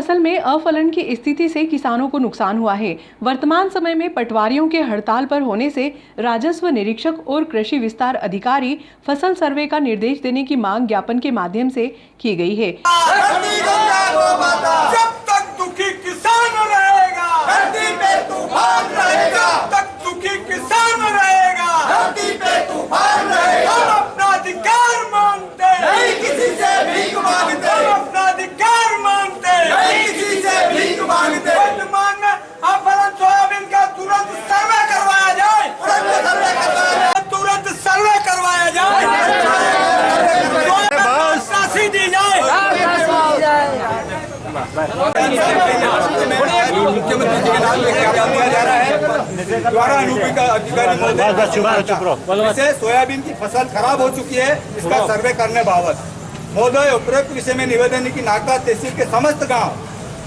फसल में अफलन की स्थिति से किसानों को नुकसान हुआ है। वर्तमान समय में पटवारियों के हड़ताल पर होने से राजस्व निरीक्षक और कृषि विस्तार अधिकारी फसल सर्वे का निर्देश देने की मांग ज्ञापन के माध्यम से की गई है। जब तक दुखी किसान रहेगा, धरती पे तूफान रहेगा। जब तक दुखी किसान रहेगा, धरती पे तूफान रहेगा। हम अपना अधिकार मांगते नहीं, किसी से भीख मांगते। हम अपना अधिकार मांगते नहीं, किसी से भीख मांगते। वर्तमान में अफलन सोयाबीन का तुरंत सर्वे करवाया जाए, तुरंत सर्वे करवाया जाए, राशि दी जाए। मुख्यमंत्री जी के नाम लेकर क्या दिया जा रहा है द्वारा अनूपी का अधिकारी से सोयाबीन की फसल खराब हो चुकी है, इसका सर्वे करने बाबत महोदय उपरोक्त विषय में निवेदन है कि नागदा तहसील के समस्त गांव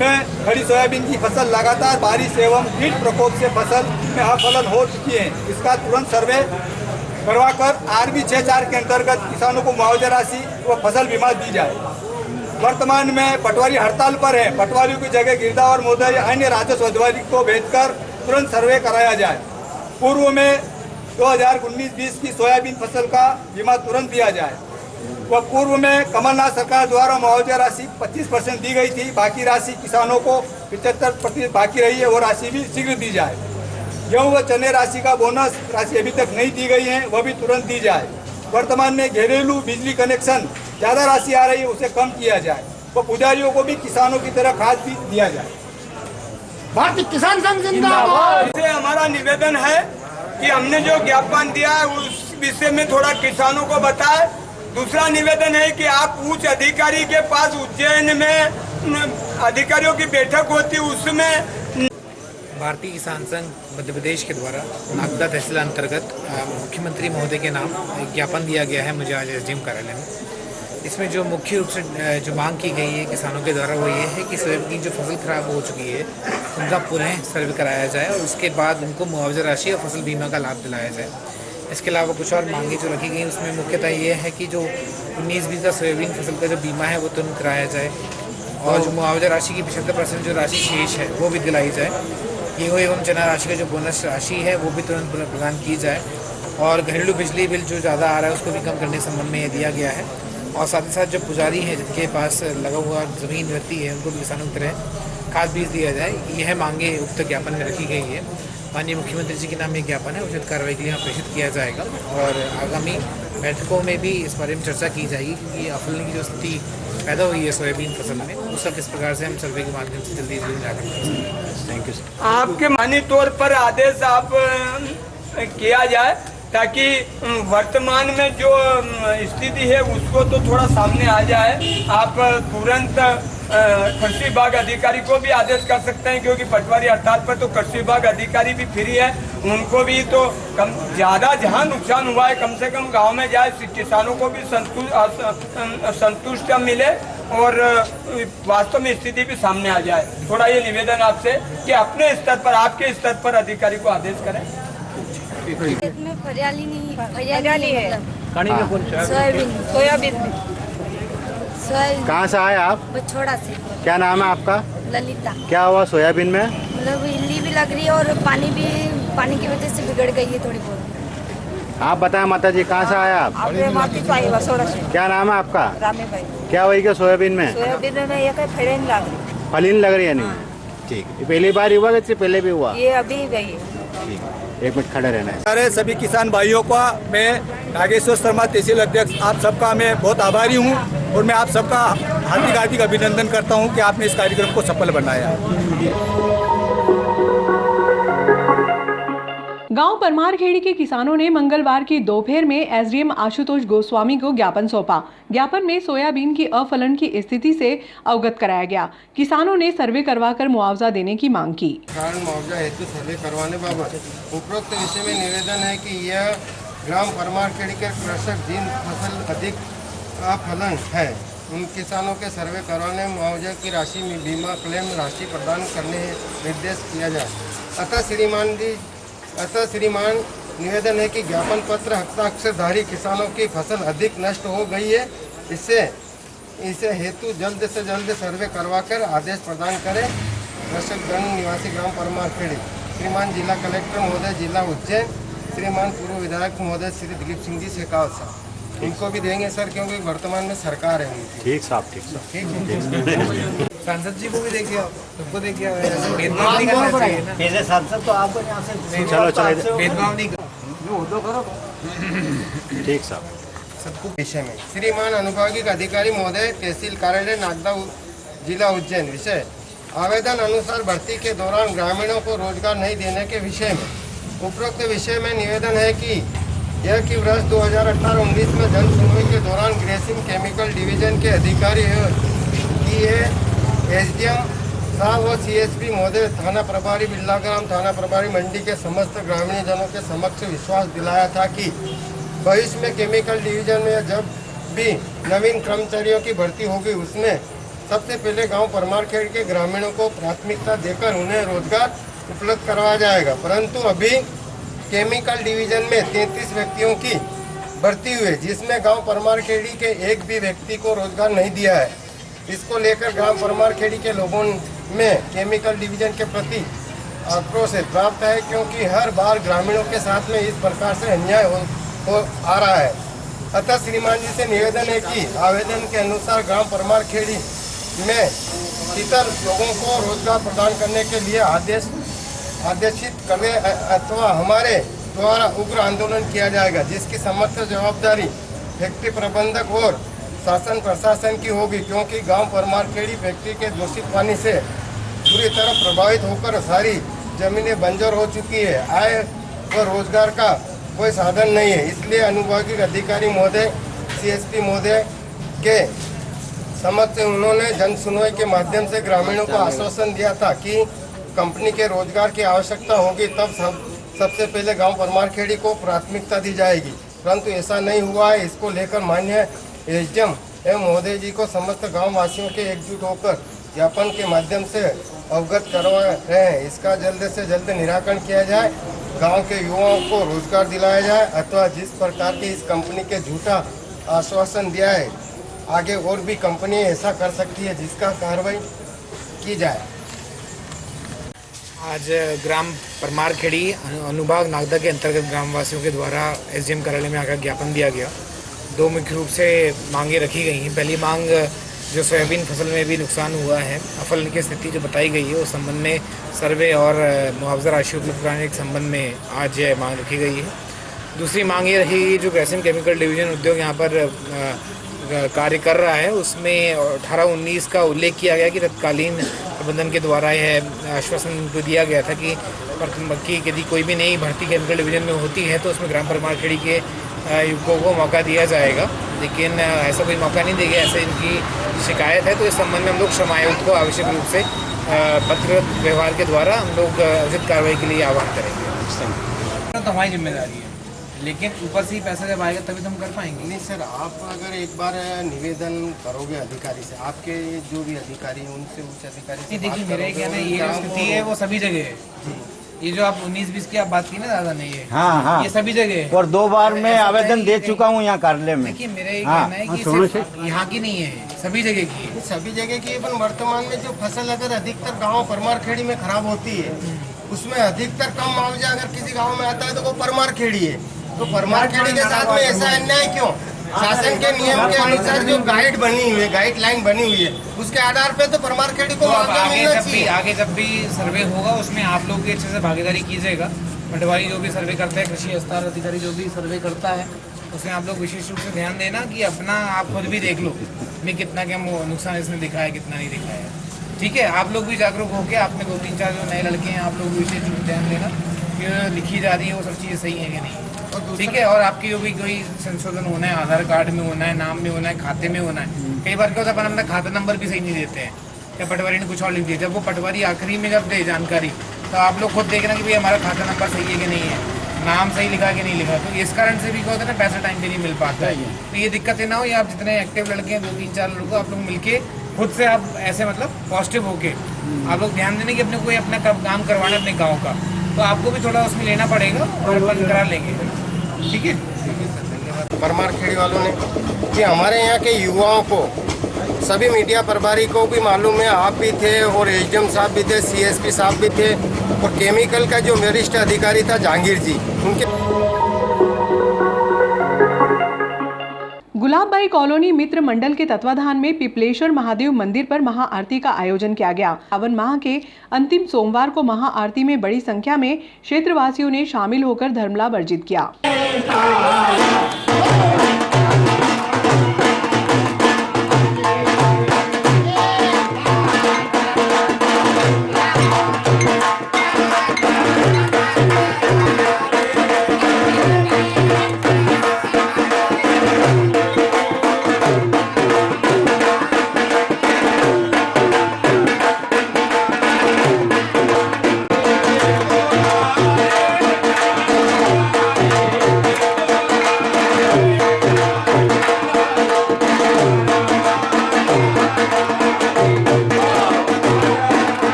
में खड़ी सोयाबीन की फसल लगातार बारिश एवं कीट प्रकोप से फसल में अफलन हो चुकी है। इसका तुरंत सर्वे करवाकर RB 64 के अंतर्गत किसानों को मुआवजा राशि व फसल बीमा दी जाए। वर्तमान में पटवारी हड़ताल पर है, पटवारियों की जगह गिरदावर महोदय या अन्य राजस्व अधिकारी को भेजकर तुरंत सर्वे कराया जाए। पूर्व में 2019-20 की सोयाबीन फसल का बीमा तुरंत दिया जाए। वह पूर्व में कमलनाथ सरकार द्वारा मुआवजा राशि 25% दी गई थी, बाकी राशि किसानों को 75% बाकी रही है, वो राशि भी शीघ्र दी जाए। गेहूँ व चने राशि का बोनस राशि अभी तक नहीं दी गई है, वह भी तुरंत दी जाए। वर्तमान में घरेलू बिजली कनेक्शन ज्यादा राशि आ रही है, उसे कम किया जाए। वो पुजारियों को भी किसानों की तरह खाद भी दिया जाए। भारतीय किसान संघ जिंदाबाद। इससे हमारा निवेदन है कि हमने जो ज्ञापन दिया है उस विषय में थोड़ा किसानों को बताए। दूसरा निवेदन है कि आप उच्च अधिकारी के पास उज्जैन में अधिकारियों की बैठक होती, उसमें भारतीय किसान संघ मध्य प्रदेश के द्वारा नागदा तहसील अंतर्गत मुख्यमंत्री महोदय के नाम ज्ञापन दिया गया है मुझे आज SDM कार्यालय में। इसमें जो मुख्य रूप से जो मांग की गई है किसानों के द्वारा वो ये है कि सोयाबीन की जो फसल खराब हो चुकी है उनका पुनः सर्वे कराया जाए और उसके बाद उनको मुआवजा राशि और फसल बीमा का लाभ दिलाया जाए। इसके अलावा कुछ और मांगे जो रखी गई उसमें मुख्यतः ये है कि जो 19-20 का सोयाबीन फसल का जो बीमा है वो तुरंत कराया जाए और जो मुआवजा राशि की 75% जो राशि शेष है वो भी दिलाई जाए। गेहूँ एवं चना राशि का जो बोनस राशि है वो भी तुरंत प्रदान की जाए और घरेलू बिजली बिल जो ज़्यादा आ रहा है उसको भी कम करने के संबंध में ये दिया गया है। और साथ ही साथ जो पुजारी हैं जिनके पास लगा हुआ ज़मीन रहती है उनको भी किसानों की तरह खाद बीज दिया जाए। यह मांगे उक्त ज्ञापन में रखी गई है। माननीय मुख्यमंत्री जी के नाम एक ज्ञापन है, उचित कार्रवाई के लिए यहाँ प्रेषित किया जाएगा और आगामी बैठकों में भी इस बारे में चर्चा की जाएगी क्योंकि अफलन की जो स्थिति पैदा हुई है सोयाबीन फसल में उसका किस प्रकार से हम सर्वे के माध्यम से जल्दी जाकर। Thank you sir. आपके मानी तौर पर आदेश आप किया जाए ताकि वर्तमान में जो स्थिति है उसको तो थोड़ा सामने आ जाए। आप तुरंत कृषि विभाग अधिकारी को भी आदेश कर सकते हैं क्योंकि पटवारी हड़ताल पर तो कृषि विभाग अधिकारी भी फ्री है, उनको भी तो कम ज़्यादा जहाँ नुकसान हुआ है कम से कम गांव में जाए, किसानों को भी संतुष्ट मिले और वास्तव में स्थिति भी सामने आ जाए। थोड़ा ये निवेदन आपसे कि अपने स्तर पर आपके स्तर पर अधिकारी को आदेश करें। में हरियाली नहीं, हरियाली है। सोयाबीन कहाँ से आए आप? बछोड़ा से। क्या नाम है आपका? ललिता। क्या हुआ सोयाबीन में? मतलब इल्ली भी लग रही है और पानी की वजह से बिगड़ गई है थोड़ी बहुत। आप बताएं माता जी कहाँ से आए आप? बछोड़ा से। क्या नाम है आपका? रामे भाई। क्या हुई क्या सोयाबीन में? सोयाबीन में ये फलीन लग रही। फलीन लग रही है नहीं? ठीक, पहली बार हुआ कि पहले भी हुआ? ये अभी गई है। ठीक, एक मिनट खड़े रहना है। सारे सभी किसान भाइयों का मैं नागेश्वर शर्मा तहसील अध्यक्ष आप सबका मैं बहुत आभारी हूँ और मैं आप सबका हार्दिक अभिनंदन करता हूँ कि आपने इस कार्यक्रम को सफल बनाया। गांव परमारखेड़ी के किसानों ने मंगलवार की दोपहर में SDM आशुतोष गोस्वामी को ज्ञापन सौंपा। ज्ञापन में सोयाबीन की अफलन की स्थिति से अवगत कराया गया। किसानों ने सर्वे करवाकर मुआवजा देने की मांग की। कारण मुआवजा हेतु सर्वे करवाने बाबत उपरोक्त विषय में निवेदन है कि यह ग्राम परमारखेड़ी के कृषक जिन फसल अधिक अफलन है उन किसानों के सर्वे करवाने मुआवजा की राशि में बीमा क्लेम राशि प्रदान करने निर्देश किया जाए। अतः श्रीमान निवेदन है कि ज्ञापन पत्र हस्ताक्षरधारी किसानों की फसल अधिक नष्ट हो गई है, इससे इसे हेतु जल्द से जल्द सर्वे करवाकर आदेश प्रदान करें। कृषकगण निवासी ग्राम परमारखेड़ी श्रीमान जिला कलेक्टर महोदय जिला उज्जैन, श्रीमान पूर्व विधायक महोदय श्री दिलीप सिंह जी शेखावत साहब, इनको भी देंगे सर, क्योंकि वर्तमान में सरकार है उनकी। ठीक साहब, ठीक साहब। सांसद जी को भी देखिए, आप सबको देखिए, ऐसे भेदभाव नहीं करना चाहिए ना। ऐसे सांसद तो आपको यहाँ से चलो भेदभाव नहीं ठीक साहब। सबको विषय में श्रीमान अनुभागीय अधिकारी महोदय तहसील कार्यालय नागदा जिला उज्जैन, विषय आवेदन अनुसार भर्ती के दौरान ग्रामीणों को रोजगार नहीं देने के विषय में उपरोक्त विषय में निवेदन है कि वर्ष 2018-19 में जन सुनवाई के दौरान ग्रेसिम केमिकल डिवीजन के अधिकारी एसडीएम साहब व सीएसपी महोदय थाना प्रभारी बिल्लाग्राम, थाना प्रभारी मंडी के समस्त ग्रामीण जनों के समक्ष विश्वास दिलाया था कि भविष्य में केमिकल डिवीजन में जब भी नवीन कर्मचारियों की भर्ती होगी उसमें सबसे पहले गांव परमारखेड़ी के ग्रामीणों को प्राथमिकता देकर उन्हें रोजगार उपलब्ध करवाया जाएगा। परंतु अभी केमिकल डिवीजन में 33 व्यक्तियों की भर्ती हुई, जिसमें गांव परमारखेड़ी के एक भी व्यक्ति को रोजगार नहीं दिया है। इसको लेकर ग्राम परमारखेड़ी के लोगों में केमिकल डिवीजन के प्रति आक्रोश प्राप्त है, क्योंकि हर बार ग्रामीणों के साथ में इस प्रकार से अन्याय हो आ रहा है। अतः श्रीमान जी से निवेदन है कि आवेदन के अनुसार ग्राम परमारखेड़ी में इतर लोगों को रोजगार प्रदान करने के लिए आदेशित करें अथवा हमारे द्वारा उग्र आंदोलन किया जाएगा, जिसकी समस्त जवाबदारी फैक्ट्री प्रबंधक और शासन प्रशासन की होगी, क्योंकि गांव परमारखेड़ी फैक्ट्री के दूषित पानी से पूरी तरह प्रभावित होकर सारी जमीनें बंजर हो चुकी है। आय व रोजगार का कोई साधन नहीं है। इसलिए अनुभागीय अधिकारी महोदय सीएसपी महोदय के समक्ष उन्होंने जन सुनवाई के माध्यम से ग्रामीणों को आश्वासन दिया था कि कंपनी के रोजगार की आवश्यकता होगी तब सबसे पहले गांव परमारखेड़ी को प्राथमिकता दी जाएगी, परंतु ऐसा नहीं हुआ है। इसको लेकर माननीय एसडीएम एवं महोदय जी को समस्त गांव वासियों के एकजुट होकर ज्ञापन के माध्यम से अवगत करवा रहे हैं। इसका जल्द से जल्द निराकरण किया जाए, गांव के युवाओं को रोजगार दिलाया जाए, अथवा जिस प्रकार की इस कंपनी के झूठा आश्वासन दिया है आगे और भी कंपनी ऐसा कर सकती है, जिसका कार्रवाई की जाए। आज ग्राम परमारखेड़ी अनुभाग नागदा के अंतर्गत ग्रामवासियों के द्वारा एसडीएम कार्यालय में आकर ज्ञापन दिया गया। दो मुख्य रूप से मांगे रखी गई हैं। पहली मांग जो सोयाबीन फसल में भी नुकसान हुआ है, अफल की स्थिति जो बताई गई है उस संबंध में सर्वे और मुआवजा राशि उपलब्ध कराने के संबंध में आज मांग रखी गई है। दूसरी मांग ये रही जो ग्रेसिम केमिकल डिवीजन उद्योग यहाँ पर कार्य कर रहा है, उसमें 18-19 का उल्लेख किया गया कि तत्कालीन प्रबंधन के द्वारा यह आश्वासन दिया गया था कि यदि कोई भी नई भर्ती केमिकल डिवीजन में होती है तो उसमें ग्राम परमारखेड़ी के युवकों को मौका दिया जाएगा, लेकिन ऐसा कोई मौका नहीं दिया गया, ऐसे इनकी शिकायत है। तो इस संबंध में हम लोग श्रम आयोग को आवश्यक रूप से पत्र व्यवहार के द्वारा हम लोग उचित कार्रवाई के लिए आह्वान करेंगे। तो हमारी जिम्मेदारी है, लेकिन ऊपर से ही पैसा जब आएगा तभी तो हम कर पाएंगे। नहीं सर, आप अगर एक बार निवेदन करोगे अधिकारी से, आपके जो भी अधिकारी हैं उनसे उच्च अधिकारी से देखिए मेरे कहना ये जो स्थिति है वो सभी जगह है। ये जो आप 19-20 की आप बात की ना दादा नहीं है, हाँ ये सभी जगह है। और 2 बार मैं आवेदन दे चुका हूँ यहाँ कार्यालय में। देखिए मेरा ये कहना है कि सिर्फ यहाँ की नहीं है, सभी जगह की है। सभी जगह की, पर वर्तमान में जो फसल अगर अधिकतर गाँव परमारखेड़ी में खराब होती है उसमें अधिकतर कम मुआवजा अगर किसी गाँव में आता है तो वो परमारखेड़ी है। तो परमारखेड़ी के साथ में ऐसा अन्याय क्यों? शासन के नियम के अनुसार जो गाइड बनी हुई है, गाइडलाइन बनी हुई है, उसके आधार पे तो परमारखेड़ी को आगे जब भी सर्वे होगा उसमें आप लोग की अच्छे से भागीदारी कीजिएगा। पटवारी जो भी सर्वे करता है, कृषि विस्तार अधिकारी जो भी सर्वे करता है, उसमें आप लोग विशेष रूप से ध्यान देना कि अपना आप खुद भी देख लो मैं कितना क्या नुकसान इसने दिखाया है, कितना नहीं दिखाया है। ठीक है, आप लोग भी जागरूक होकर आपने 2-3-4 जो नए लड़के हैं आप लोग भी विशेष रूप से ध्यान देना कि लिखी जा रही है वो सब चीज़ें सही है कि नहीं। ठीक है, और आपकी जो भी कोई संशोधन होना है, आधार कार्ड में होना है, नाम में होना है, खाते में होना है। कई बार क्या होता है अपन अपना खाता नंबर भी सही नहीं देते हैं या पटवारी ने कुछ और लिख दिया। जब वो पटवारी आखिरी में जब दे जानकारी तो आप लोग खुद देखना कि भाई हमारा खाता नंबर सही है कि नहीं है, नाम सही लिखा कि नहीं लिखा। तो इस कारण से भी क्या होता है ना, पैसा टाइम पे नहीं मिल पाता है। तो ये दिक्कतें ना हो, या आप जितने एक्टिव लड़के हैं 2-3-4 लोग आप लोग मिलके खुद से आप ऐसे मतलब पॉजिटिव होके आप लोग ध्यान देने कि अपने कोई अपना काम करवाना अपने गाँव का, तो आपको भी थोड़ा उसमें लेना पड़ेगा और अपन करा लेंगे। ठीक है, परमारखेड़ी वालों ने कि हमारे यहाँ के युवाओं को सभी मीडिया प्रभारी को भी मालूम है, आप भी थे और एसडीएम साहब भी थे, सीएसपी साहब भी थे और केमिकल का जो वरिष्ठ अधिकारी था जहांगीर जी, उनके गुलाबबाई कॉलोनी मित्र मंडल के तत्वाधान में पिपलेश्वर महादेव मंदिर पर महाआरती का आयोजन किया गया। सावन माह के अंतिम सोमवार को महाआरती में बड़ी संख्या में क्षेत्रवासियों ने शामिल होकर धर्मलाभ अर्जित किया।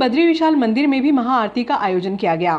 बद्री विशाल मंदिर में भी महाआरती का आयोजन किया गया।